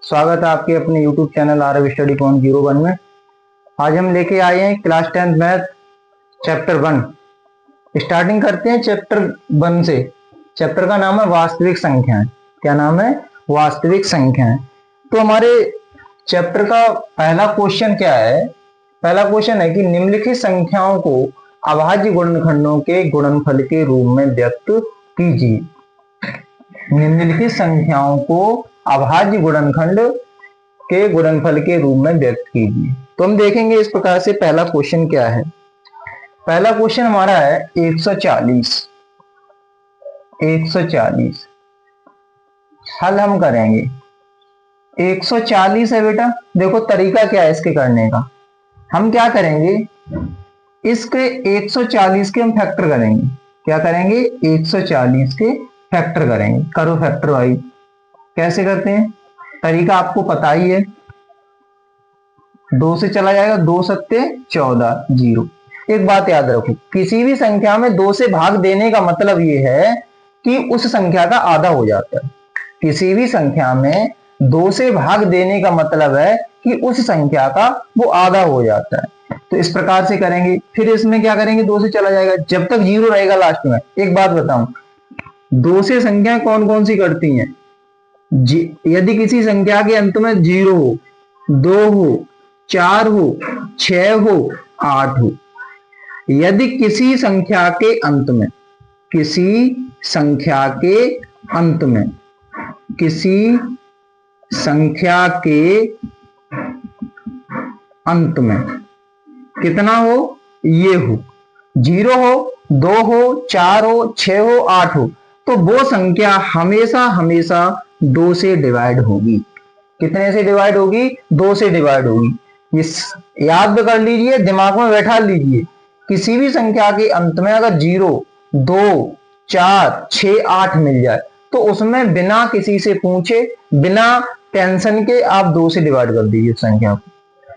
स्वागत है आपके अपने YouTube channel Aarav study point 01 में। आज हम लेके आए हैं क्लास 10 मैथ चैप्टर 1। स्टार्टिंग करते हैं चैप्टर 1 से। चैप्टर का नाम है वास्तविक संख्याएं। क्या नाम है? वास्तविक संख्याएं। तो हमारे चैप्टर का पहला क्वेश्चन क्या है? पहला क्वेश्चन है कि निम्नलिखित संख्याओं को अभाज्य गुणनखंडों के गुणनफल के रूप में व्यक्त कीजिए। निम्नलिखित संख्याओं को अभाज्य गुणनखंड के गुणनफल के रूप में व्यक्त कीजिए। तो हम देखेंगे इस प्रकार से पहला क्वेश्चन क्या है। पहला क्वेश्चन हमारा है 140। 140 हल हम करेंगे। 140 है बेटा, देखो तरीका क्या है इसके करने का। हम क्या करेंगे, इसके 140 के हम फैक्टर करेंगे। क्या करेंगे? 140 के फैक्टर करेंगे। करो फैक्टर भाई। कैसे करते हैं? तरीका आपको पता ही है। 2 से चला जाएगा, 2 सत्ते 14 0। एक बात याद रखो, किसी भी संख्या में 2 से भाग देने का मतलब यह है कि उस संख्या का आधा हो जाता है। किसी भी संख्या में 2 से भाग देने का मतलब है कि उस संख्या का वो आधा हो जाता है। तो इस प्रकार से करेंगे। फिर इसमें क्या करेंगे, 2 से चला जाएगा जब तक 0 रहेगा लास्ट में। एक बात बताऊं, 2 से संख्या कौन कौन सी करती हैं? यदि किसी संख्या के अंत में 0 हो, 2 हो, 4 हो, 6 हो, 8 हो, यदि किसी संख्या के अंत में, किसी संख्या के अंत में, किसी संख्या के अंत में कितना हो, ये हो, 0 हो, 2 हो, 4 हो, 6 हो, 8 हो, तो वो संख्या हमेशा हमेशा 2 से डिवाइड होगी। कितने से डिवाइड होगी? 2 से डिवाइड होगी। ये याद कर लीजिए, दिमाग में बैठा लीजिए। किसी भी संख्या के अंत में अगर 0, 2, 4, 6, 8 मिल जाए तो उसमें बिना किसी से पूछे, बिना टेंशन के आप 2 से डिवाइड कर दीजिए संख्या को।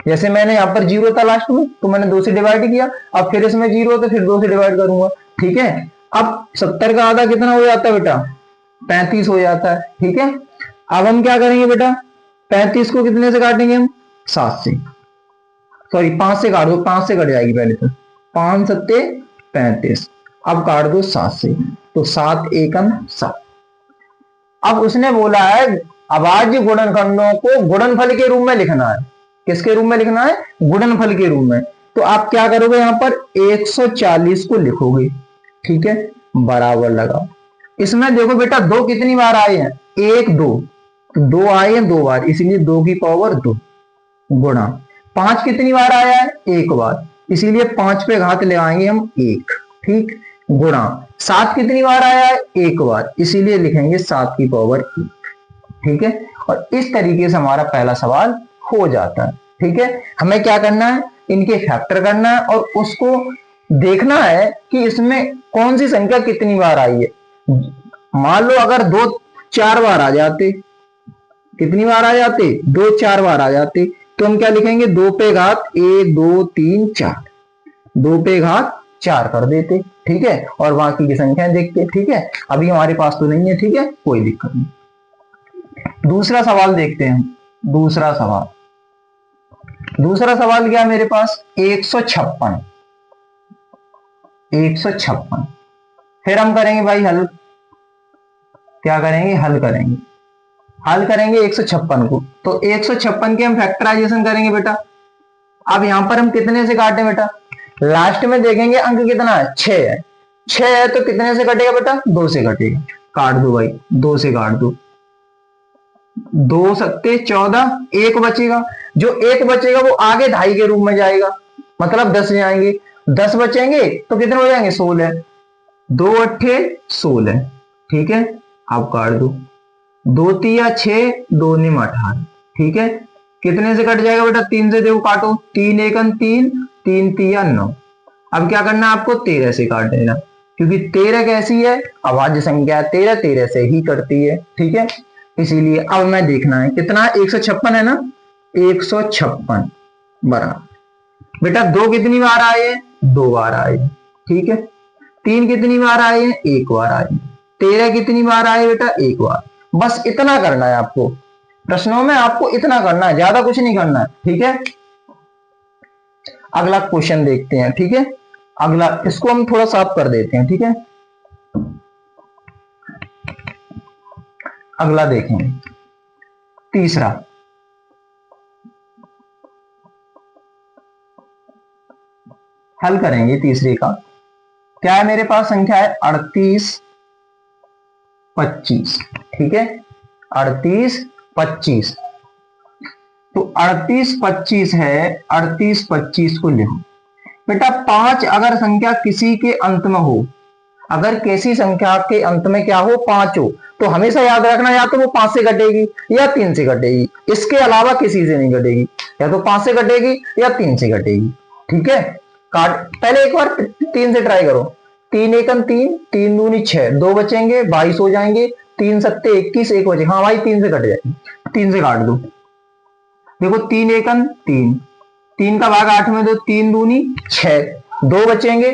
जैसे मैंने यहाँ पर 0 था लास्ट में, तो मैंने 2 से डिवाइड किया। अब फिर इसमें 0 तो फिर 2 से डिवाइड करूंगा। ठीक है। अब 70 का आधा कितना हो जाता है बेटा? 35 हो जाता है। ठीक है। अब हम क्या करेंगे बेटा, 35 को कितने से काटेंगे हम? 7 से। सॉरी 5 से काट दो, 5 से कट जाएगी पहले तो। 5 सत्ते 35। अब काट दो 7 से, तो 7 एकम 7। अब उसने बोला है अभाज्य गुणनखंडों को गुणनफल के रूप में लिखना है। किसके रूप में लिखना है? गुणनफल के रूप में। तो आप क्या करोगे, यहां पर 140 को लिखोगे। ठीक है, बराबर लगाओ। इसमें देखो बेटा 2 कितनी बार आए हैं? 1 2, 2 आए हैं 2 बार, इसलिए 2 की पावर 2 गुणा। 5 कितनी बार आया है? 1 बार, इसीलिए 5 पे घात लगाएंगे हम 1। ठीक, गुणा। 7 कितनी बार आया है? 1 बार, इसीलिए लिखेंगे 7 की पावर 1। ठीक है। और इस तरीके से हमारा पहला सवाल हो जाता है। ठीक है। हमें क्या करना है, इनके फैक्टर करना है और उसको देखना है कि इसमें कौन सी संख्या कितनी बार आई है। मान लो अगर 2 4 बार आ जाते, कितनी बार आ जाते? 2 4 बार आ जाते, तो हम क्या लिखेंगे? 2 पे घात 1 2 3 4, 2 पे घात 4 कर देते। ठीक है। और बाकी की संख्या देखते। ठीक है। अभी हमारे पास तो नहीं है। ठीक है, कोई दिक्कत नहीं। दूसरा सवाल देखते हैं। दूसरा सवाल, दूसरा सवाल क्या है मेरे पास? 156। 156 फिर हम करेंगे भाई हल। क्या करेंगे? हल करेंगे। हल करेंगे 156 को। तो 156 के हम फैक्टराइजेशन करेंगे बेटा। अब यहां पर हम कितने से काटें बेटा? लास्ट में देखेंगे अंक कितना है? 6 है। 6 है तो कितने से कटेगा बेटा? 2 से कटेगा। काट दो भाई, 2 से काट दो। 2 सत्ते 14, 1 बचेगा। जो 1 बचेगा वो आगे 2.5 के रूप में जाएगा, मतलब 10 जाएंगे। 10 बचेंगे तो कितने हो जाएंगे? 16। 2 अट्ठे 16। ठीक है। आप काट दो। 2 तिया 6, 2 निम 18। ठीक है। कितने से कट जाएगा बेटा? 3 से देखो काटो। 3 एकन 3, 3 तिया 9। अब क्या करना है आपको? 13 से काट देना, क्योंकि 13 कैसी है? अभाज्य संख्या। 13 13 से ही करती है। ठीक है। इसीलिए अब मैं देखना है कितना? 156 है ना? 156 बराबर बेटा 2 कितनी बार आए हैं? 2 बार आए हैं। ठीक है। 3 कितनी बार आए हैं? 1 बार आए हैं। 13 कितनी बार आए बेटा? 1 बार। बस इतना करना है आपको। प्रश्नों में आपको इतना करना है, ज्यादा कुछ नहीं करना है, ठीक है। अगला क्वेश्चन देखते हैं, ठीक है। अगला, इसको हम थोड़ा साफ कर देते हैं, ठीक है। अगला देखेंगे, तीसरा। हल करेंगे तीसरे का। क्या है मेरे पास? संख्या है 38 25, ठीक है। 38 25, तो 38 25 है, 38 25 को लिखो बेटा। 5 अगर संख्या किसी के अंत में हो, अगर किसी संख्या के अंत में क्या हो? 5 हो, तो हमेशा याद रखना, या तो वो 5 से घटेगी या 3 से घटेगी, इसके अलावा किसी से नहीं घटेगी। या तो 5 से घटेगी या 3 से घटेगी, ठीक है। काट, पहले एक बार 3 से ट्राई करो। 3 एकम 3, 3 दूनी 6, 2 बचेंगे, 22 हो जाएंगे। 3 सत्ते 21, 1 बचे। हाँ भाई 3 से कट जाएगी, 3 से काट दो। देखो 3 एकम 3, 3 का भाग 8 में दो, 3 दूनी 6, 2 बचेंगे,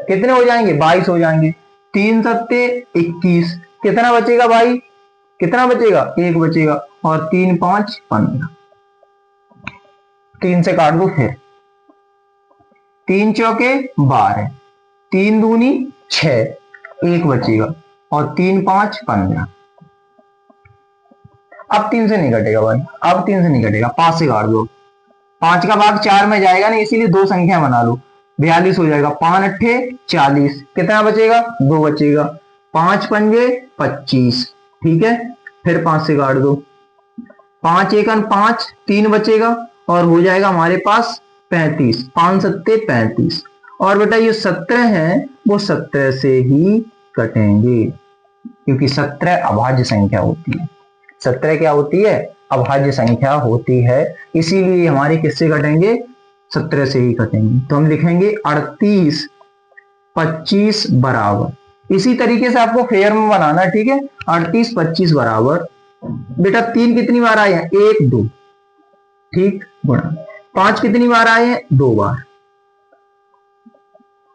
कितने हो जाएंगे? 22 हो जाएंगे। 3 सत्ते 21, कितना बचेगा भाई? कितना बचेगा? 1 बचेगा। और 3 5 15, 3 से काट दो। फिर 3 चौके 12, 3 दूनी 6, 1 बचेगा। और 3 5 15। अब 3 से नहीं कटेगा भाई, अब 3 से नहीं कटेगा, 5 से काट दो। 5 का भाग 4 में जाएगा नहीं, इसीलिए 2 संख्या बना लो। 42 हो जाएगा। 5 अट्ठे 40, कितना बचेगा? 2 बचेगा। 5 पंजे 25, ठीक है। फिर 5 से काट दो। 5 एकन 5, 3 बचेगा और हो जाएगा हमारे पास 35। 5 सत्ते 35। और बेटा ये 17 है, वो 17 से ही कटेंगे, क्योंकि 17 अभाज्य संख्या होती है। 17 क्या होती है? अभाज्य संख्या होती है, इसीलिए हमारे किससे कटेंगे? 17 से ही कटेंगे। तो हम लिखेंगे 38 25 बराबर, इसी तरीके से आपको फेयर में बनाना है, ठीक है। 38 25 बराबर, बेटा 3 कितनी बार आए हैं? 1 2, ठीक, गुणा 5 कितनी बार आए हैं? 2 बार,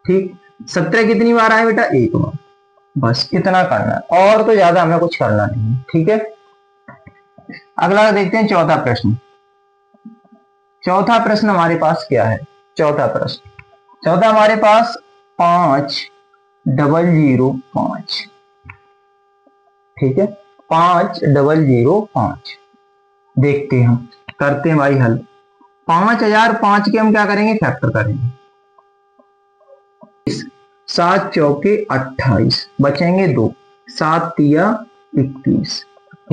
ठीक। 17 कितनी बार आए बेटा? 1 बार। बस इतना करना है, और तो ज्यादा हमें कुछ करना नहीं, ठीक है। अगला देखते हैं, चौथा प्रश्न। चौथा प्रश्न हमारे पास क्या है? चौथा प्रश्न, चौथा हमारे पास 5 0 0 5, ठीक है। 5 0 0 5, देखते हैं, हम करते हैं भाई हल। 5005 के हम क्या करेंगे? फैक्टर करेंगे। 7 चौके 28, बचेंगे 2, 7 तिया 21,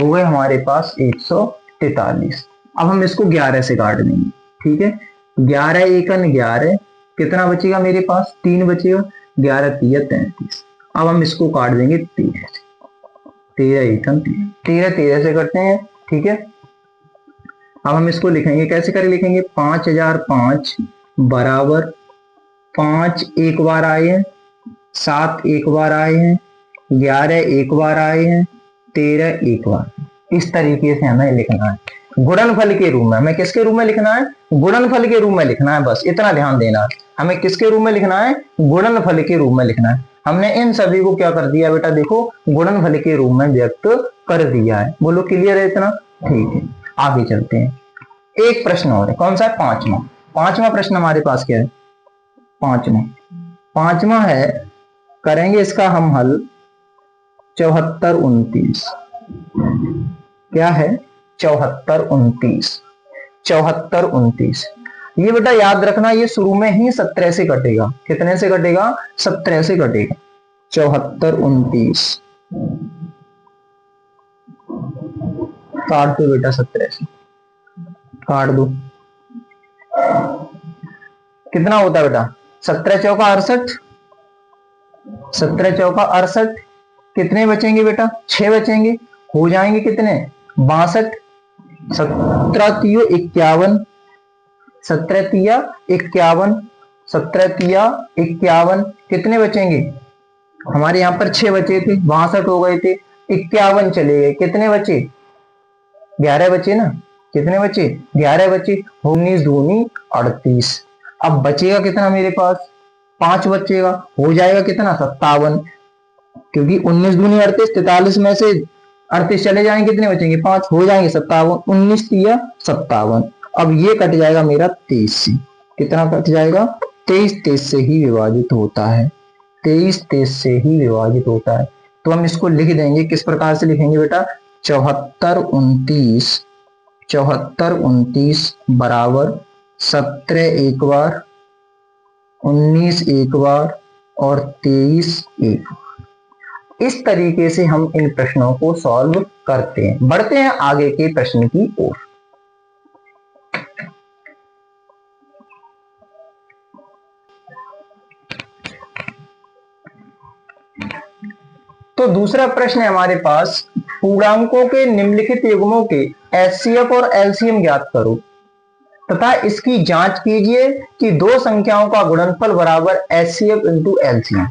हो गए हमारे पास 143। अब हम इसको 11 से काट देंगे, ठीक है। 11 एकन 11, कितना बचेगा मेरे पास? 3 बचेगा। 11 तिया 33। अब हम इसको काट देंगे 13 से। 13 एकन 13, 13 से करते हैं, ठीक है। अब हम इसको लिखेंगे, कैसे करके लिखेंगे? 5005 बराबर 5 एक बार आए हैं, 7 एक बार आए हैं, 11 एक बार आए हैं, 13 एक बार। इस तरीके से हमें लिखना है गुणनफल के रूप में। हमें किसके रूप में लिखना है? गुणनफल के रूप में लिखना है, बस इतना ध्यान देना है। हमें किसके रूप में लिखना है? गुणनफल के रूप में लिखना है। हमने इन सभी को क्या कर दिया बेटा? देखो, गुणनफल के रूप में व्यक्त कर दिया है। बोलो क्लियर है इतना? ठीक है, आगे चलते हैं। एक प्रश्न और है, कौन सा है? पांचवा। पांचवा प्रश्न हमारे पास क्या है? पांचवा है, करेंगे इसका हम हल 74 29। क्या है? 74 29। 74 29, ये बेटा याद रखना, ये शुरू में ही 17 से कटेगा। कितने से कटेगा? 17 से कटेगा। 74 29 काट दो बेटा, 17 से काट दो। कितना होता है बेटा? 17 चौका 68, 17 चौका 68, कितने बचेंगे बेटा? 6 बचेंगे, हो जाएंगे कितने? 62। 17 तियो 51, 17 तिया 51, 17 तिया 51, कितने बचेंगे? हमारे यहाँ पर 6 बचे थे, 62 हो गए थे, 51 चले गए, कितने बचे? 11 बचे ना। कितने बचे? 11 बचे। 19 दूनी 38। अब बचेगा कितना मेरे पास? 5 बचेगा, हो जाएगा कितना? 57, क्योंकि 19 दूनी 38, 43 में से 38 चले जाएंगे, कितने बचेंगे 5, हो जाएंगे 57, 19 तिया 57। अब ये कट जाएगा मेरा 23 से, कितना कट जाएगा 23, 23 से ही विभाजित होता है, 23 23 से ही विभाजित होता है। तो हम इसको लिख देंगे, किस प्रकार से लिखेंगे बेटा, 74 29, 74 29 बराबर 17 एक बार, 19 एक बार और 23 एक बार। इस तरीके से हम इन प्रश्नों को सॉल्व करते हैं। बढ़ते हैं आगे के प्रश्न की ओर। तो दूसरा प्रश्न है हमारे पास, पूर्णांकों के निम्नलिखित युग्मों के एचसीएफ और एलसीएम ज्ञात करो तथा इसकी जांच कीजिए कि दो संख्याओं का गुणनफल बराबर एचसीएफ इंटू एलसीएम।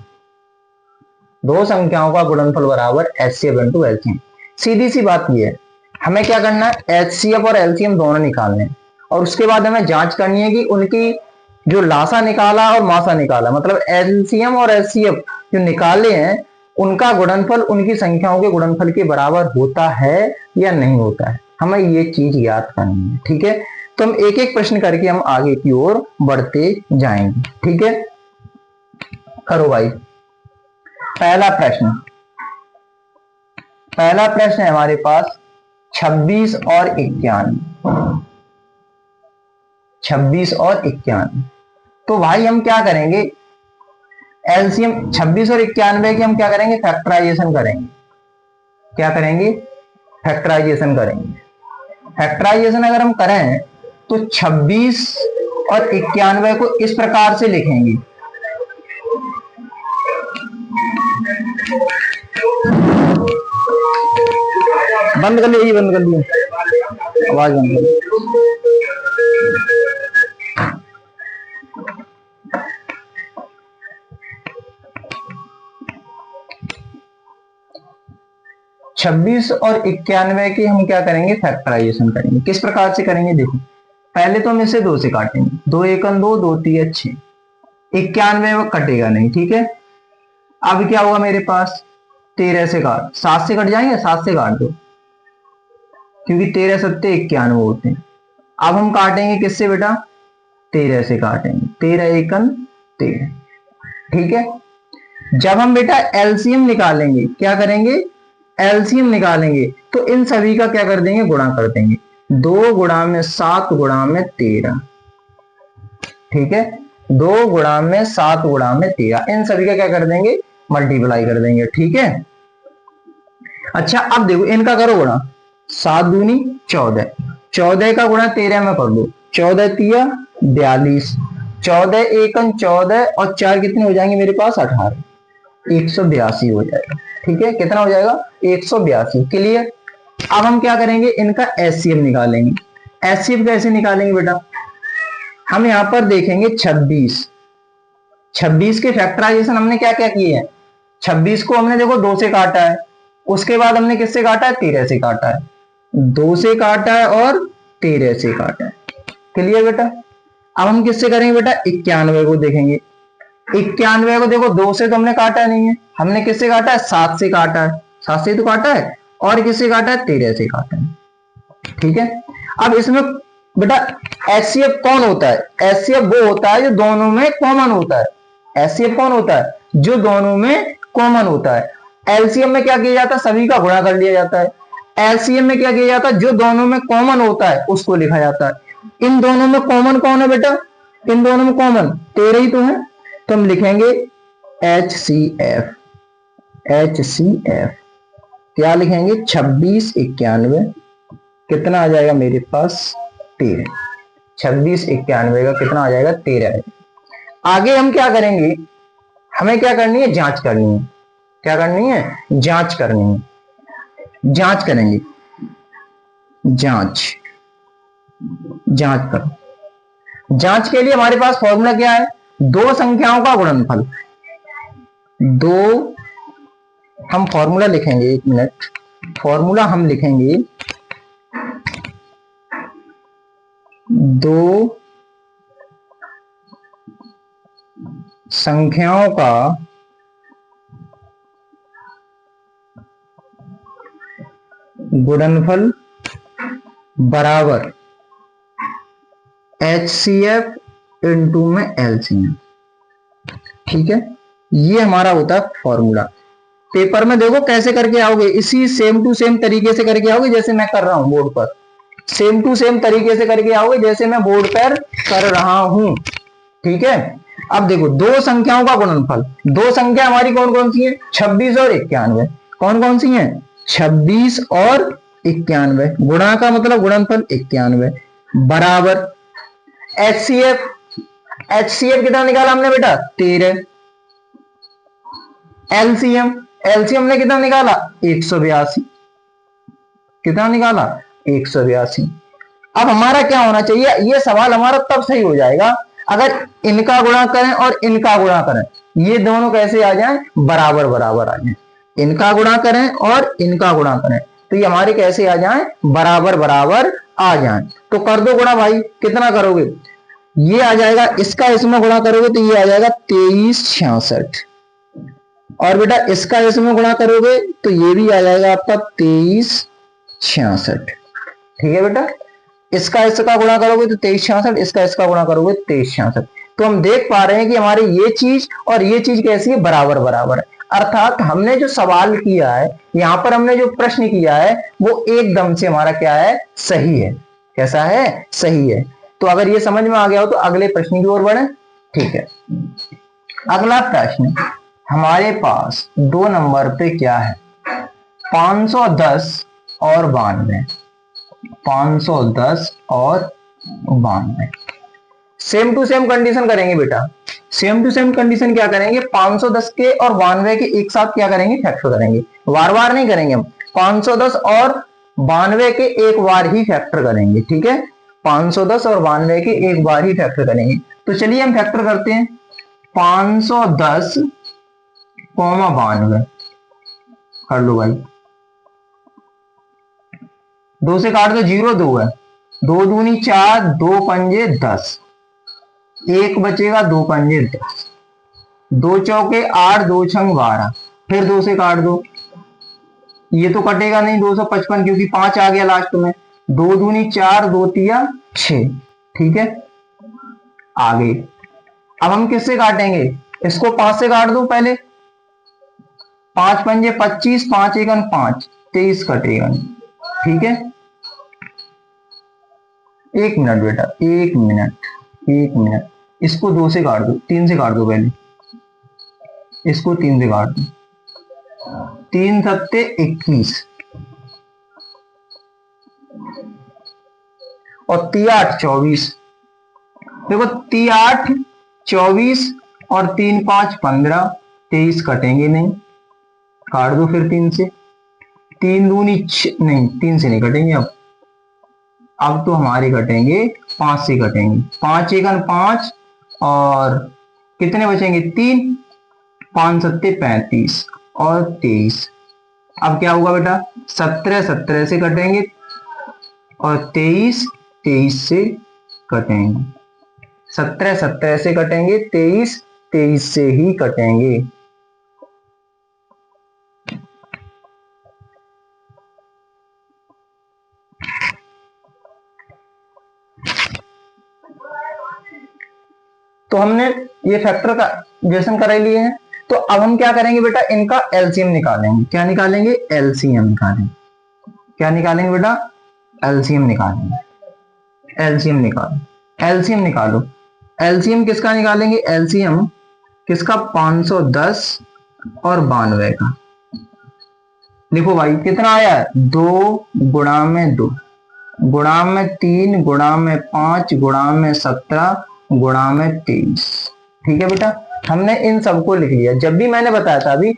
दो संख्याओं का गुणनफल बराबर एचसीएफ इंटू एलसीएम। सीधी सी बात यह है, हमें क्या करना है, एचसीएफ और एलसीएम दोनों निकालने हैं और उसके बाद हमें जांच करनी है कि उनकी जो लासा निकाला और मासा निकाला, मतलब एलसीएम और एचसीएफ जो निकाले हैं उनका गुणनफल उनकी संख्याओं के गुणनफल के बराबर होता है या नहीं होता है, हमें ये चीज याद करनी है। ठीक है, तो हम एक एक प्रश्न करके हम आगे की ओर बढ़ते जाएंगे। ठीक है, करो भाई। पहला प्रश्न है हमारे पास 26 और 91। 26 और 91, तो भाई हम क्या करेंगे, एलसीएम 26 और 91 की हम क्या करेंगे, फैक्टराइजेशन करेंगे। क्या करेंगे, फैक्टराइजेशन करेंगे। फैक्टराइजेशन अगर हम करें तो 26 और 91 को इस प्रकार से लिखेंगे, बंद कर लीजिए, बंद कर लीजिए, आवाज बंद कर लीजिए। 26 और 91 की हम क्या करेंगे, फैक्टराइजेशन करेंगे। किस प्रकार से करेंगे, देखो पहले तो हम इसे 2 से काटेंगे, 2 एकम 2, 2 तिया 6, 91 वो कटेगा नहीं। ठीक है, अब क्या हुआ मेरे पास, 13 से काट, 7 से कट जाएंगे, 7 से काट दो क्योंकि 13 सत्ते 91 होते हैं। अब हम काटेंगे किससे बेटा, 13 से काटेंगे, 13 एकम 13। ठीक है, जब हम बेटा एलसीएम निकालेंगे, क्या करेंगे, एलसीएम निकालेंगे तो इन सभी का क्या कर देंगे, गुणा कर देंगे, 2 गुणा में 7 गुणा में 13। ठीक है, 2 गुणा में 7 गुणा में 13, इन सभी का क्या कर देंगे, मल्टीप्लाई कर देंगे। ठीक है, अच्छा अब देखो इनका करो गुणा, 7 दूनी 14, 14 का गुणा 13 में कर दो, 14 तिया 42, 14 एकम 14 और 4 कितने हो जाएंगे मेरे पास, 18, 182 हो जाएगा। ठीक है, कितना हो जाएगा, 182। क्लियर। अब हम क्या करेंगे, इनका एचसीएफ निकालेंगे। एचसीएफ कैसे निकालेंगे बेटा, हम यहां पर देखेंगे 26 के फैक्टराइजेशन हमने क्या क्या किए हैं, 26 को हमने देखो 2 से काटा है, उसके बाद हमने किससे काटा है, 13 से काटा है, 2 से काटा है और 13 से काटा है। क्लियर बेटा। अब हम किससे करेंगे बेटा, 91 को देखेंगे, 91 को देखो 2 से तो हमने काटा नहीं है, हमने किससे काटा है, 7 से काटा है, 7 से तो काटा है, और किससे काटा है, 13 से काटा है। ठीक है, अब इसमें बेटा एचसीएफ कौन होता है, एचसीएफ वो होता है जो दोनों में कॉमन होता है। एचसीएफ कौन होता है, जो दोनों में कॉमन होता है। एलसीएम में क्या किया जाता है, सभी का गुणा कर लिया जाता है। एलसीएम में क्या किया जाता है, जो दोनों में कॉमन होता है उसको लिखा जाता है। इन दोनों में कॉमन कौन है बेटा, इन दोनों में कॉमन 13 ही तो है, तो हम लिखेंगे HCF। HCF क्या लिखेंगे, 26 91, कितना आ जाएगा मेरे पास 13, 26 91 का कितना आ जाएगा, 13। आगे हम क्या करेंगे, हमें क्या करनी है, जांच करनी है। क्या करनी है, जांच करनी है, जांच करेंगे, जांच करो। जांच के लिए हमारे पास फॉर्मूला क्या है, दो संख्याओं का गुणनफल। दो, हम फॉर्मूला लिखेंगे, 1 मिनट, फॉर्मूला हम लिखेंगे, दो संख्याओं का गुणनफल बराबर HCF इंटू में LCM। ठीक है, ये हमारा होता है फॉर्मूला। पेपर में देखो कैसे करके आओगे, इसी सेम टू सेम तरीके से करके आओगे जैसे मैं कर रहा हूं बोर्ड पर, सेम टू सेम तरीके से करके आओगे जैसे मैं बोर्ड पर कर रहा हूं। ठीक है, अब देखो दो संख्याओं का गुणनफल, दो संख्या हमारी कौन कौन सी है, 26 और 91। कौन कौन सी है, 26 और 91। गुणा का मतलब गुणनफल 91 बराबर HCF। HCF कितना निकाला हमने बेटा, 13। LCM, LCM ने कितना निकाला, 182। कितना निकाला, 182। अब हमारा क्या होना चाहिए, ये सवाल हमारा तब सही हो जाएगा अगर इनका गुणा करें और इनका गुणा करें, ये दोनों कैसे आ जाएं, बराबर बराबर आ जाएं। इनका गुणा करें और इनका गुणा करें तो ये हमारे कैसे आ जाएं, बराबर बराबर आ जाएं। तो कर दो गुणा भाई, कितना करोगे, ये आ जाएगा, इसका इसमें गुणा करोगे तो ये आ जाएगा 2366। और बेटा इसका इसमें गुणा करोगे तो ये भी आ जाएगा आपका 2366। ठीक है बेटा, इसका इसका गुणा करोगे तो 2366, इसका इसका गुणा करोगे 2366। तो हम देख पा रहे हैं कि हमारी ये चीज और ये चीज कैसी है, बराबर बराबर है। अर्थात हमने जो सवाल किया है, यहां पर हमने जो प्रश्न किया है वो एकदम से हमारा क्या है, सही है। कैसा है, सही है। तो अगर ये समझ में आ गया हो तो अगले प्रश्न की ओर बढ़े। ठीक है, अगला प्रश्न हमारे पास 2 नंबर पे क्या है, 510 और 92। 510 और 92 सेम टू सेम कंडीशन करेंगे बेटा। सेम टू सेम कंडीशन क्या करेंगे, 510 के और 92 के एक साथ क्या करेंगे, फैक्टर करेंगे। बार बार नहीं करेंगे हम, 510 और 92 के एक बार ही फैक्टर करेंगे। ठीक है, 510 और 92 के एक बार ही फैक्टर करेंगे। तो चलिए हम फैक्टर करते हैं। 510 कौमा 92 कर लो भाई, 2 से काट दो, 0 2 है, 2 दूनी 4, 2 पंजे 10, एक बचेगा, 2 पंजे 10, 2 चौके 8, 2 छंग 12, फिर 2 से काट दो, ये तो कटेगा नहीं, 255 क्योंकि 5 आ गया लास्ट में, 2 दूनी 4, 2 तिया 6। ठीक है, आगे अब हम किससे काटेंगे, इसको 5 से काट दो पहले, 5 पंजे 25, 5 एकन 5, 23 कटेगा नहीं। ठीक है, 1 मिनट बेटा, 1 मिनट, 1 मिनट, इसको 2 से काट दो, 3 से काट दो पहले, इसको 3 से काट दो, 3 सत्ते 21 और 3 8 24। देखो 3 8 24 और 3 5 15, 23 कटेंगे नहीं, काट दो फिर 3 से, 3 दूनी नहीं, 3 से नहीं कटेंगे अब तो हमारे कटेंगे 5 से कटेंगे, 5 एकन 5 और कितने बचेंगे 3, 5 सत्ते 35 और 23। अब क्या होगा बेटा, 17 17 से कटेंगे और 23 23 से कटेंगे, 17 17 से कटेंगे, 23 23 से ही कटेंगे। तो हमने ये फैक्टर का इक्वेशन करा लिए हैं। तो अब हम क्या करेंगे बेटा, इनका एलसीएम निकालेंगे। क्या निकालेंगे, एलसीएम निकालेंगे। क्या निकालेंगे बेटा, एलसीएम निकालेंगे। एलसीएम निकालो, एलसीएम निकालो। एलसीएम किसका निकालेंगे, एलसीएम किसका, 510 और 92 का। लिखो भाई कितना आया, 2 गुणा में 2 गुणा में 3 गुणा में 5 गुणा में 17 गुणा में 23। ठीक है बेटा, हमने इन सबको लिख लिया। जब भी मैंने बताया था अभी,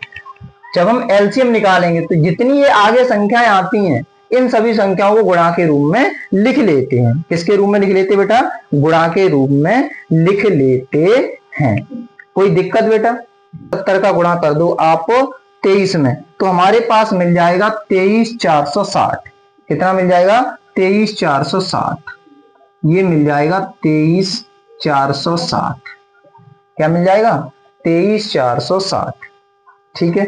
जब हम एलसीएम निकालेंगे तो जितनी ये आगे संख्याएं आती हैं, इन सभी संख्याओं को गुणा के रूप में लिख लेते हैं। किसके रूप में लिख लेते हैं बेटा, गुणा के रूप में लिख लेते हैं। कोई दिक्कत बेटा, 70 का गुणा कर दो आप 23 में, तो हमारे पास मिल जाएगा 23460। कितना मिल जाएगा, 23460। ये मिल जाएगा 23460। क्या मिल जाएगा, 23460। ठीक है,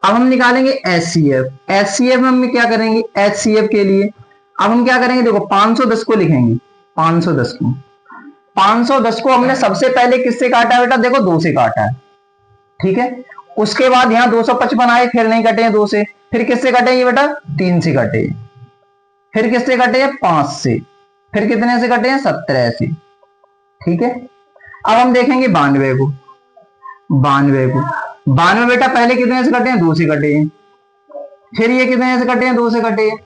अब हम निकालेंगे HCF। HCF में हम क्या करेंगे, HCF के लिए अब हम क्या करेंगे, देखो 510 को लिखेंगे, 510 को 510 को हमने सबसे पहले किससे काटा है बेटा, देखो 2 से काटा है, ठीक है। उसके बाद यहाँ 255 आए, फिर नहीं कटे हैं 2 से, फिर किससे कटेंगे बेटा, 3 से कटे, फिर किससे कटे हैं 5 से, फिर कितने से कटे हैं 17 से, ठीक है। अब हम देखेंगे 92 को, 92 बेटा पहले कितने से कटे हैं, 2 से कटे हैं, फिर ये कितने से कटे हैं, 2 से कटे हैं,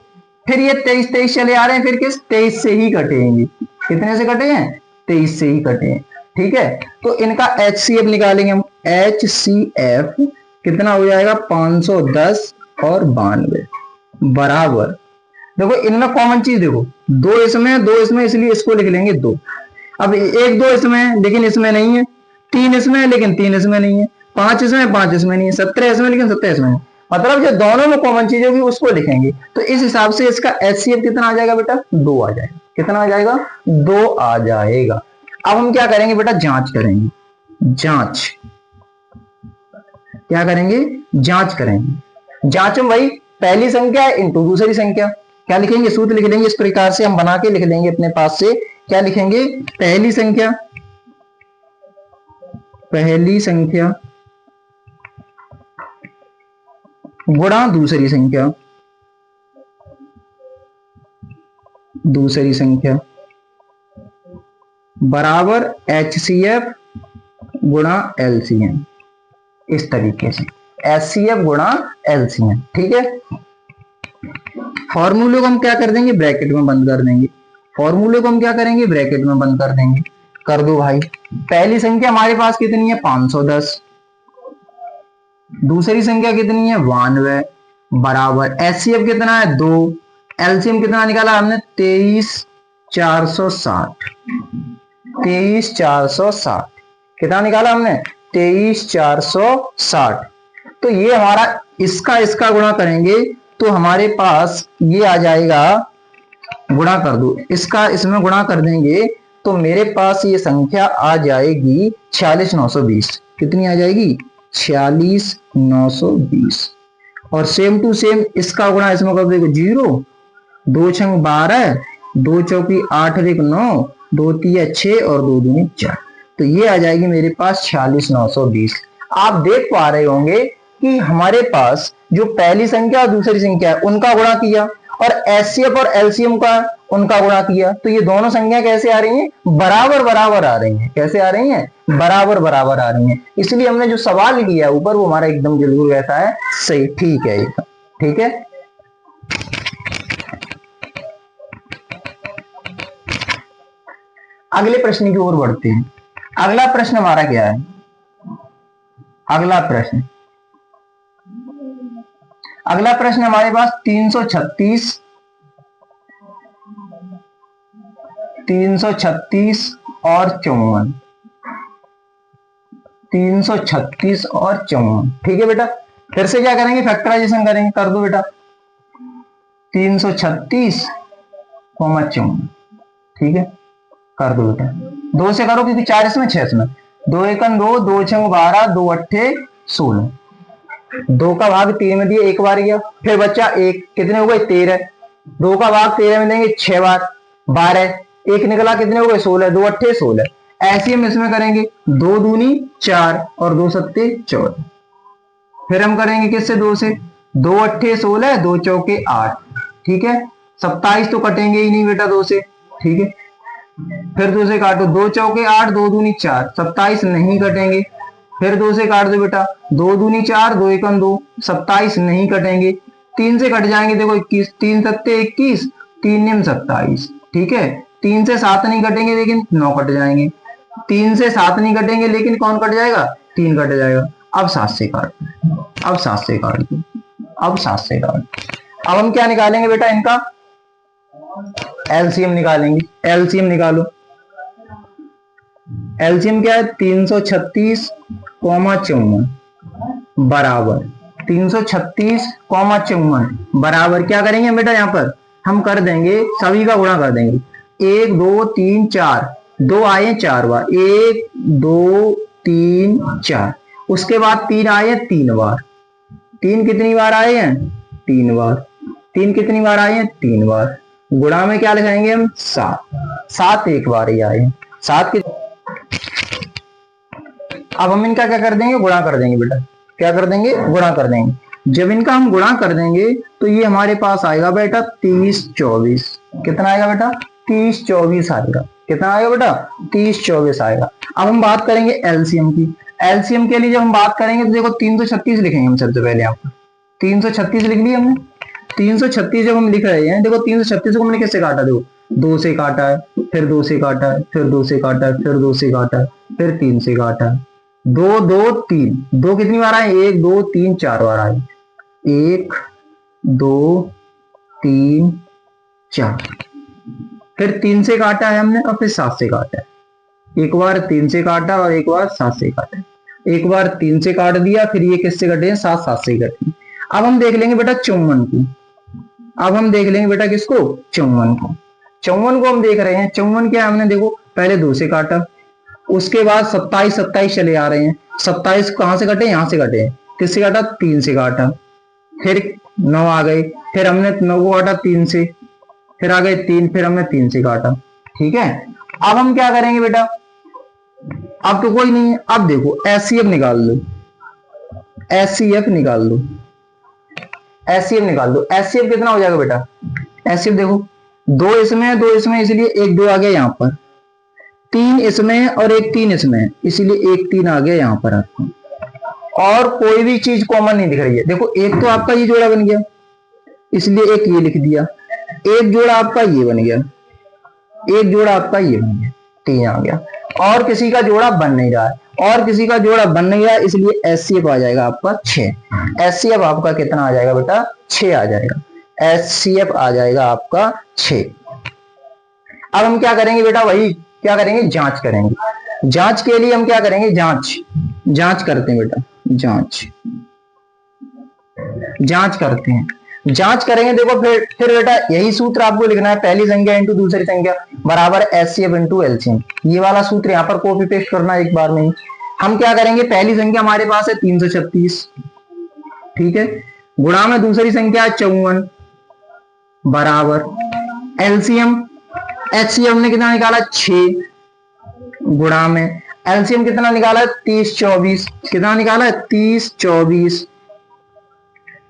फिर ये 23 चले आ रहे हैं, फिर किस 23 से ही कटेंगे, कितने से कटे हैं, 23 से ही कटे हैं, ठीक है। तो इनका HCF निकालेंगे हम, HCF कितना हो जाएगा 510 और 92 बराबर, देखो इनमें कॉमन चीज देखो, 2 इसमें इसलिए इसको लिख लेंगे 2। अब 1 2 इसमें है लेकिन इसमें नहीं है, 3 इसमें है लेकिन 3 इसमें नहीं है, 5 इसमें 5 इसमें नहीं है, 17 इसमें लेकिन 17 इसमें है, मतलब जो दोनों में कॉमन चीज होगी उसको लिखेंगे। तो इस हिसाब से इसका HCF कितना आ जाएगा बेटा, 2 आ जाएगा, कितना आ जाएगा, 2 आ जाएगा। अब हम क्या करेंगे बेटा, जांच करेंगे, जांच क्या करेंगे, जांच करेंगे। जांच में भाई पहली संख्या इंटू दूसरी संख्या, क्या लिखेंगे, सूत्र लिख लेंगे, इस प्रकार से हम बना के लिख लेंगे अपने पास से, क्या लिखेंगे, पहली संख्या गुणा दूसरी संख्या बराबर HCF गुणा LCM, इस तरीके से HCF गुणा LCM, ठीक है। फॉर्मूले को हम क्या कर देंगे, ब्रैकेट में बंद कर देंगे, फॉर्मूले को हम क्या करेंगे, ब्रैकेट में बंद कर देंगे, कर दो भाई। पहली संख्या हमारे पास कितनी है 510, दूसरी संख्या कितनी है 92 बराबर HCF कितना है 2, LCM कितना निकाला हमने 23460, 23460 कितना निकाला हमने 23460। तो ये हमारा इसका गुणा करेंगे तो हमारे पास ये आ जाएगा, गुणा कर दो इसका इसमें गुणा कर देंगे तो मेरे पास ये संख्या आ जाएगी 46920, कितनी आ जाएगी 46920। और सेम टू सेम इसका गुणा इसमें कर देंगे 0, 2 छंग 12, 2 चौकी 8 एक 9, 2 तिया 6 और 2 दूनी 4, तो ये आ जाएगी मेरे पास 46920। आप देख पा रहे होंगे कि हमारे पास जो पहली संख्या और दूसरी संख्या है उनका गुणा किया और HCF और LCM का उनका गुणा किया, तो ये दोनों संख्या कैसे आ रही हैं, बराबर बराबर आ रही हैं, कैसे आ रही हैं, बराबर बराबर आ रही हैं। इसलिए हमने जो सवाल किया ऊपर वो हमारा एकदम बिल्कुल वैसा है, सही, ठीक है एकदम, ठीक है। अगले प्रश्न की ओर बढ़ते हैं। अगला प्रश्न हमारा क्या है, अगला प्रश्न हमारे पास 336 और 54, 336 और 54, ठीक है बेटा। फिर से क्या करेंगे, फैक्टराइजेशन करेंगे, कर दो बेटा 336, 54, ठीक है, कर दो बेटा, 2 से करो क्योंकि 4 इसमें 6 इसमें, 2 एकन 2, 2 छंग 12, 2 अट्ठे 16, 2 का भाग 3 में दिए 1 बार गया, फिर बच्चा 1, कितने हो गए 13, 2 का भाग 13 में देंगे 6 बार 12, 1 निकला, कितने हो गए 16, 2 अट्ठे 16। ऐसे हम इसमें करेंगे 2 दूनी 4 और 2 सत्ते 14, फिर हम करेंगे किससे 2 से, 2 अट्ठे 16, 2 चौके 8, ठीक है, 27 तो कटेंगे ही नहीं बेटा 2 से, ठीक है, फिर 2 से काटो, 2 चौके 8, 2 दूनी 4, 27 नहीं कटेंगे, फिर 2 से काट दो बेटा, 2 दूनी 4, 2 एकम 2, 27 नहीं कटेंगे, 3 से कट जाएंगे, देखो 21, 3 सत्ते 21, 3 निम 27, ठीक है, 3 से 7 नहीं कटेंगे लेकिन 9 कट जाएंगे, 3 से 7 नहीं कटेंगे लेकिन कौन कट जाएगा, 3 कट जाएगा। अब 7 से काट दो, अब 7 से काट दो, अब 7 से काट दो। अब हम क्या निकालेंगे बेटा, इनका LCM निकालेंगे, LCM निकालो, LCM क्या है 336, 54 बराबर 336, 54 बराबर क्या करेंगे बेटा, यहाँ पर हम कर देंगे सभी का गुणा कर देंगे, 1 2 3 4, 2 आए 4 बार, 1 2 3 4, उसके बाद 3 आए 3 बार, तीन कितनी बार आए हैं? 3 बार। तीन कितनी बार आए हैं? 3 बार। गुणा में क्या लिखाएंगे हम? 7। 7 एक बार ही आए हैं। 7 की अब हम इनका क्या कर देंगे? गुणा कर देंगे बेटा। क्या कर देंगे? गुणा कर देंगे। जब इनका हम गुणा कर देंगे तो ये हमारे पास आएगा बेटा 30 24। कितना आएगा बेटा? 30 24 आएगा। कितना आएगा बेटा? 30 24 आएगा। अब हम बात करेंगे एलसीएम की। एलसीएम के लिए जब हम बात करेंगे तो देखो 336 लिखेंगे हम सबसे पहले। यहाँ पर 336 लिख लिया हमने। 336 जब हम लिख रहे हैं, देखो 336 को हमने किससे काटा? देखो 2 से काटा है, फिर 2 से काटा है, फिर 2 से काटा है, फिर 2 से काटा है, फिर 3 से काटा है। 2 2 3, 2 कितनी बार आए? 1 2 3 4 बार आए। 1 2 3 4। फिर 3 से काटा है हमने और फिर 7 से काटा है। एक बार 3 से काटा और एक बार 7 से काटा है। एक बार 3 से काट दिया, फिर ये किससे कटे हैं? 7 7 से कटे। अब हम देख लेंगे बेटा 54 को। अब हम देख लेंगे बेटा किसको? 54 को। 54 को हम देख रहे हैं। 54 क्या हमने देखो पहले 2 से काटा, उसके बाद 27 27 चले आ रहे हैं। 27 कहां से कटे? यहां से कटे हैं। किससे काटा? 3 से काटा। फिर 9 आ गए, फिर हमने 9 को काटा 3 से, फिर आ गए 3, फिर हमने 3 से काटा। ठीक है। अब हम क्या करेंगे बेटा? अब तो कोई नहीं है। अब देखो एचसीएफ निकाल लो। एचसीएफ निकाल लो। एचसीएफ निकाल दो। एचसीएफ कितना हो जाएगा बेटा? एचसीएफ देखो 2 इसमें है, 2 इसमें, इसलिए 1 2 आ गया यहाँ पर। 3 इसमें और 1 3 इसमें, इसीलिए 1 3 आ गया यहाँ पर आपको। और कोई भी चीज कॉमन नहीं दिख रही है। देखो एक तो आपका ये जोड़ा बन गया, इसलिए एक ये लिख दिया। एक जोड़ा आपका ये बन गया, एक जोड़ा आपका ये बन गया, 3 आ गया। और किसी का जोड़ा बन नहीं रहा है, और किसी का जोड़ा बन नहीं रहा है, इसलिए एचसीएफ आ जाएगा आपका 6। एचसीएफ आपका कितना आ जाएगा बेटा? 6 आ जाएगा। एचसीएफ आ जाएगा आपका 6। अब हम क्या करेंगे बेटा? वही क्या करेंगे? जांच करेंगे। जांच के लिए हम क्या करेंगे? जांच करते हैं बेटा। जांच करते हैं। जांच करेंगे। देखो फिर बेटा यही सूत्र आपको लिखना है, पहली संख्या इंटू दूसरी संख्या बराबर एचसीएफ इंटू एलसीएम। ये वाला सूत्र यहाँ पर कॉपी पेस्ट करना है एक बार में ही। हम क्या करेंगे? पहली संख्या हमारे पास है 336, ठीक है, गुणा में दूसरी संख्या है 54 बराबर एलसीएम। एचसीएफ ने कितना निकाला? 6 गुणा में एलसीएम कितना निकाला है? 30 24। कितना निकाला है? 30 24।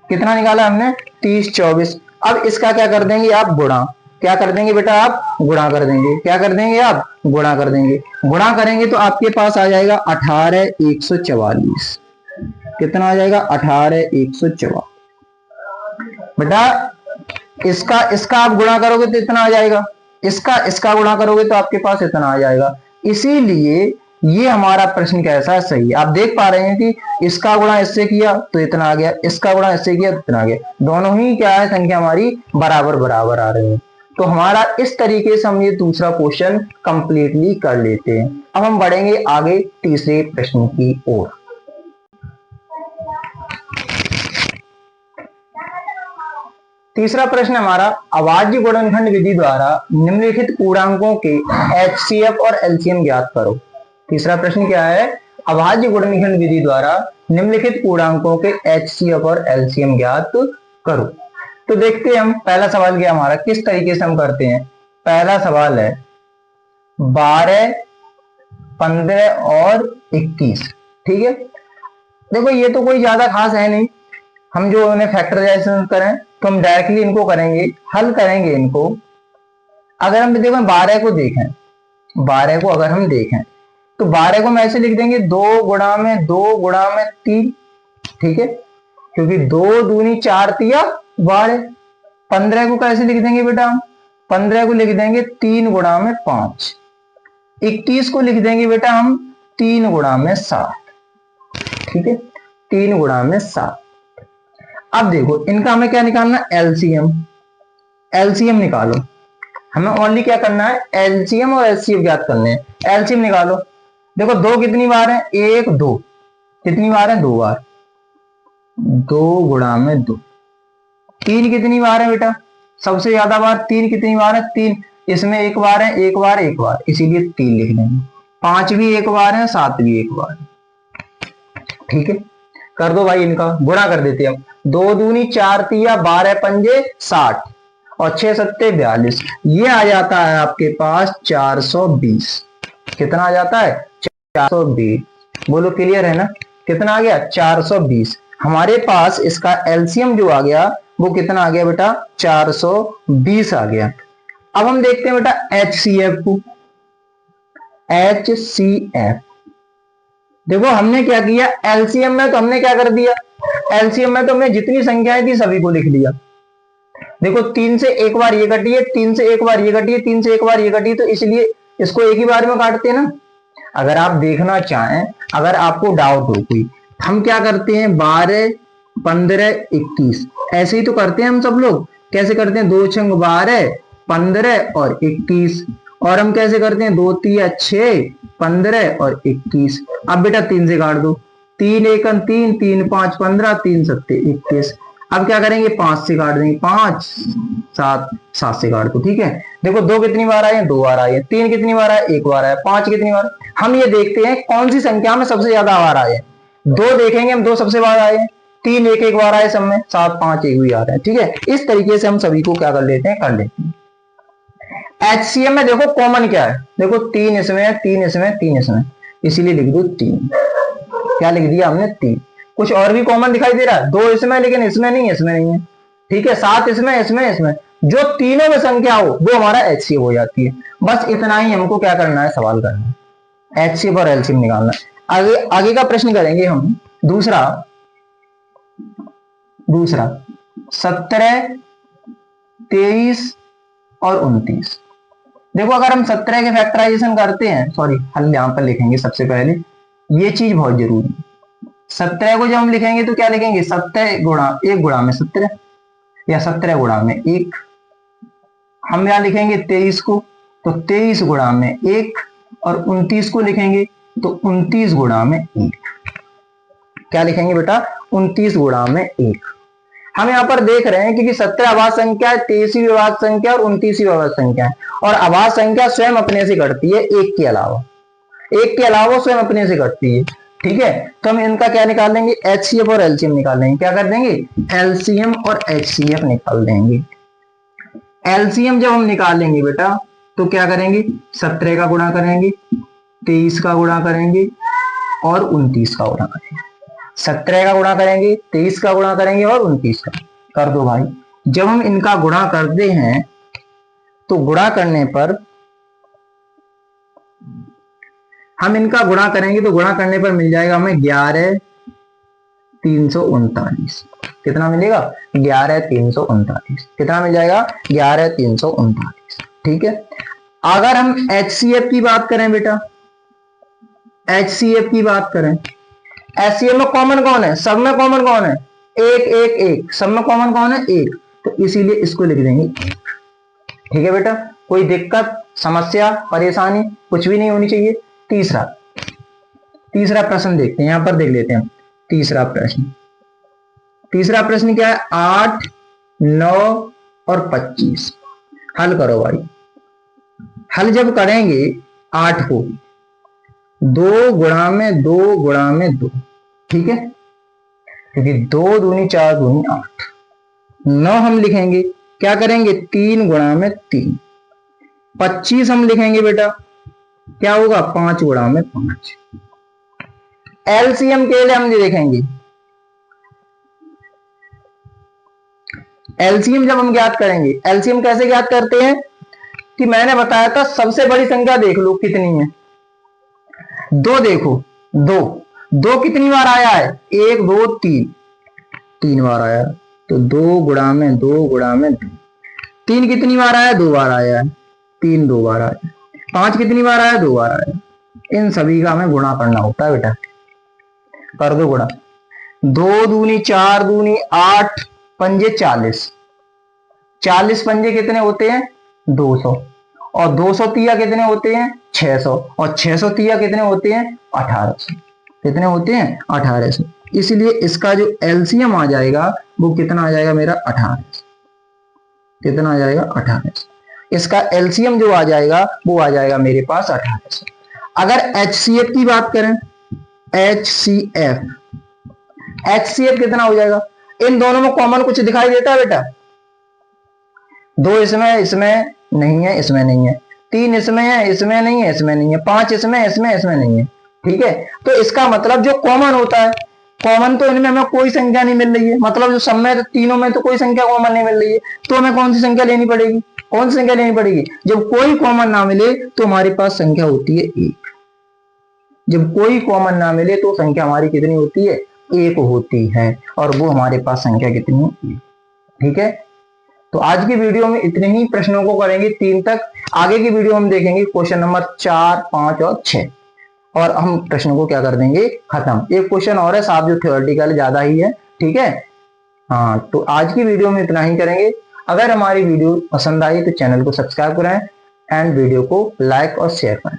कितना निकाला हमने? 30 24। अब इसका क्या कर देंगे आप? गुणा। क्या कर देंगे बेटा? आप गुणा कर देंगे। क्या कर देंगे आप? गुणा कर देंगे। गुणा करेंगे तो आपके पास आ जाएगा 18 144। कितना आ जाएगा? 18 144। बेटा इसका आप गुणा करोगे तो इतना आ जाएगा, इसका गुणा करोगे तो आपके पास इतना आ जाएगा। इसीलिए ये हमारा प्रश्न कैसा है? सही है। आप देख पा रहे हैं कि इसका गुणा इससे किया तो इतना आ गया, इसका गुणा इससे किया तो इतना आ गया। दोनों ही क्या है? संख्या हमारी बराबर बराबर आ रही है। तो हमारा इस तरीके से हम ये दूसरा क्वेश्चन कंप्लीटली कर लेते हैं। अब हम बढ़ेंगे आगे तीसरे प्रश्न की ओर। तीसरा प्रश्न हमारा, अभाज्य गुणनखंड विधि द्वारा निम्नलिखित पूर्णांकों के एचसीएफ और एलसीएम ज्ञात करो। तीसरा प्रश्न क्या है? अभाज्य गुणनखंड विधि द्वारा निम्नलिखित पूर्णांकों के एचसीएफ और एलसीएम ज्ञात करो। तो देखते हैं हम पहला सवाल क्या हमारा, किस तरीके से हम करते हैं। पहला सवाल है 12 15 और 21, ठीक है। देखो ये तो कोई ज्यादा खास है नहीं, हम जो उन्हें फैक्टराइजेशन करें तो हम डायरेक्टली इनको करेंगे, हल करेंगे इनको। अगर हम देखो 12 को देखें, 12 को अगर हम देखें तो 12 को हम ऐसे लिख देंगे 2 गुणा में 2 गुणा में 3, ठीक है, क्योंकि 2 दूनी 4 तिया 12। 15 को कैसे लिख देंगे बेटा? हम 15 को लिख देंगे 3 गुणा में 5। 21 को लिख देंगे बेटा हम 3 गुणा में 7, ठीक है, 3 गुणा में 7। अब देखो इनका हमें क्या निकालना है? एलसीएम। एलसीएम निकालो। हमें ओनली क्या करना है? एलसीएम और एचसीएफ ज्ञात करने हैं। एलसीएम निकालो। देखो 2 कितनी बार है? 1 2। कितनी बार है? 2 बार। 2 गुणा में 2। 3 कितनी बार है बेटा? सबसे ज्यादा बार 3 कितनी बार है? 3। इसमें 1 बार है, 1 बार 1 बार, इसीलिए 3 लिख देंगे। 5 भी 1 बार है, 7 भी 1 बार है, ठीक है। कर दो भाई, इनका गुणा कर देते हैं हम। 2 दूनी 4 तिया 12 पंजे 60 और 6 सत्ते 42। ये आ जाता है आपके पास 420। कितना आ जाता है? 420। बोलो क्लियर है ना? कितना आ गया? 420। हमारे पास इसका एलसीएम जो आ गया वो कितना आ गया बेटा? 420 आ गया। अब हम देखते हैं बेटा एचसीएफ को। एचसीएफ देखो हमने क्या किया, एलसीएम में तो हमने क्या कर दिया, एलसीएम में तो हमने जितनी संख्याएं थी सभी को लिख लिया। देखो 3 से एक बार ये कटी है, 3 से एक बार ये कटी है, 3 से एक बार ये कटी है, तो इसलिए इसको एक ही बार में काटते हैं ना। अगर आप देखना चाहें, अगर आपको डाउट हो कोई, हम क्या करते हैं 12 15 21 ऐसे ही तो करते हैं हम सब लोग। कैसे करते हैं? 2 छंग 12 15 और 21। और हम कैसे करते हैं? 2 तिया 6 15 और 21। अब बेटा 3 से काट दो, 3 एकम 3 3 5 15 3 सत्ते 21। अब क्या करेंगे? 5 से काट देंगे, 5 7 7 से काट दो। ठीक है, देखो 2 कितनी बार आए हैं? 2 बार आए हैं। 3 कितनी बार आए? 1 बार आए। 5 कितनी बार? हम ये देखते हैं कौन सी संख्या में सबसे ज्यादा बार आए हैं। 2 देखेंगे हम, 2 सबसे बार आए हैं। 3 एक एक बार आए सब में, 7 5 एक भी आ रहे हैं। ठीक है, इस तरीके से हम सभी को क्या कर लेते हैं? कर लेते हैं। एचसीएम में देखो कॉमन क्या है, देखो 3 इसमें है, 3 इसमें, 3 इसमें, इसीलिए लिख दो 3। क्या लिख दिया हमने? 3। कुछ और भी कॉमन दिखाई दे रहा है? 2 इसमें, लेकिन इसमें नहीं, इसमें नहीं है। ठीक है, 7 इसमें, इसमें, इसमें, जो तीनों में संख्या हो वो हमारा एचसीएफ हो जाती है। बस इतना ही हमको क्या करना है? सवाल करना है, एचसीएफ और एलसीएम निकालना है। आगे आगे का प्रश्न करेंगे हम। दूसरा 17 23 और 29। देखो अगर हम 17 के फैक्टराइजेशन करते हैं, सॉरी हल यहां पर लिखेंगे सबसे पहले, ये चीज बहुत जरूरी है। 17 को जब हम लिखेंगे तो क्या लिखेंगे? 17 गुणा 1 गुणा में 17 या 17 गुणा में 1। हम यहां लिखेंगे 23 को, तो 23 गुणा में 1, और 29 को लिखेंगे तो 29 गुणा में 1। क्या लिखेंगे बेटा? 29 गुणा में 1। हम यहाँ पर देख रहे हैं क्योंकि 17 अभाज्य संख्या है, 23वीं अभाज्य संख्या और 29वीं अभाज्य संख्या है, और अभाज्य संख्या स्वयं अपने से घटती है, एक के अलावा स्वयं अपने से घटती है। ठीक है, तो हम इनका क्या निकाल लेंगे? एचसीएफ और एलसीएम निकाल लेंगे। क्या कर देंगे? एलसीएम और एचसीएफ निकाल देंगे। एलसीएम जब हम निकालेंगे बेटा तो क्या करेंगे? 17 का गुणा करेंगे, 23 का गुणा करेंगे और 29 का गुणा करेंगे। 17 का गुणा करेंगे, 23 का गुणा करेंगे और 29 का। कर दो भाई। जब हम इनका गुणा करते हैं तो गुणा करने पर हम इनका गुणा करेंगे तो गुणा करने पर मिल जाएगा हमें 11,339। कितना मिलेगा? 11,339। कितना मिल जाएगा? 11,339। ठीक है, अगर हम एचसीएफ की बात करें बेटा, एचसीएफ की बात करें, एचसीएफ में कॉमन कौन है? सब में कॉमन कौन है? 1 1 1। सब में कॉमन कौन है? 1। तो इसीलिए इसको लिख देंगे 1। ठीक है बेटा, कोई दिक्कत समस्या परेशानी कुछ भी नहीं होनी चाहिए। तीसरा प्रश्न देखते हैं, यहां पर देख लेते हैं। तीसरा प्रश्न क्या है? 8 9 और 25। हल करो भाई। हल जब करेंगे 8 को 2 गुणा में 2 गुणा में 2। ठीक है, क्योंकि 2 दूनी 4 दूनी 8। 9 हम लिखेंगे, क्या करेंगे? 3 गुणा में 3। 25 हम लिखेंगे बेटा, क्या होगा? 5 गुणा में 5। एलसीएम के लिए हम देखेंगे, एलसीएम जब हम ज्ञात करेंगे, एलसीएम कैसे ज्ञात करते हैं कि मैंने बताया था सबसे बड़ी संख्या देख लो कितनी है। 2 देखो, 2 कितनी बार आया है? 1 2 3, 3 बार आया, तो 2 गुणा में 2 गुणा में 2। 3 कितनी बार आया? 2 बार आया है, 3 2 बार आया। 5 कितनी बार आया? 2 बार आया। इन सभी का हमें गुणा करना होता है बेटा। कर दो गुणा। 2 दूनी 4 दूनी 8 पंजे 40। 40 पंजे कितने होते हैं? 200। और 200 तिया कितने होते हैं? 600। और 600 तिया कितने होते हैं? 1800। कितने होते हैं? 1800। इसलिए इसका जो एलसीएम आ जाएगा वो कितना आ जाएगा मेरा? 1800। कितना आ जाएगा? 1800। इसका एलसीएम जो आ जाएगा वो आ जाएगा मेरे पास 1800। अगर एचसीएफ की बात करें, एचसीएफ HCF कितना हो जाएगा? इन दोनों में कॉमन कुछ दिखाई देता है बेटा? 2 इसमें नहीं है, इसमें नहीं है, 3 इसमें है, इसमें नहीं है, इसमें नहीं है, 5 इसमें नहीं है। ठीक है, तो इसका मतलब जो कॉमन होता है, कॉमन तो इनमें हमें कोई संख्या नहीं मिल रही है, मतलब जो सब में तीनों में तो कोई संख्या कॉमन नहीं मिल रही है, तो हमें कौन सी संख्या लेनी पड़ेगी? कौन सी संख्या लेनी पड़ेगी? जब कोई कॉमन ना मिले तो हमारे पास संख्या होती है 1। जब कोई कॉमन ना मिले तो संख्या हमारी कितनी होती है? 1 होती है, और वो हमारे पास संख्या कितनी है? ठीक है, तो आज की वीडियो में इतने ही प्रश्नों को करेंगे 3 तक। आगे की वीडियो हम देखेंगे क्वेश्चन नंबर 4, 5 और 6, और हम प्रश्नों को क्या कर देंगे? खत्म। एक क्वेश्चन और है साहब जो थ्योरेटिकल ज्यादा ही है। ठीक है, हाँ, तो आज की वीडियो में इतना ही करेंगे। अगर हमारी वीडियो पसंद आई तो चैनल को सब्सक्राइब करें एंड वीडियो को लाइक और शेयर करें।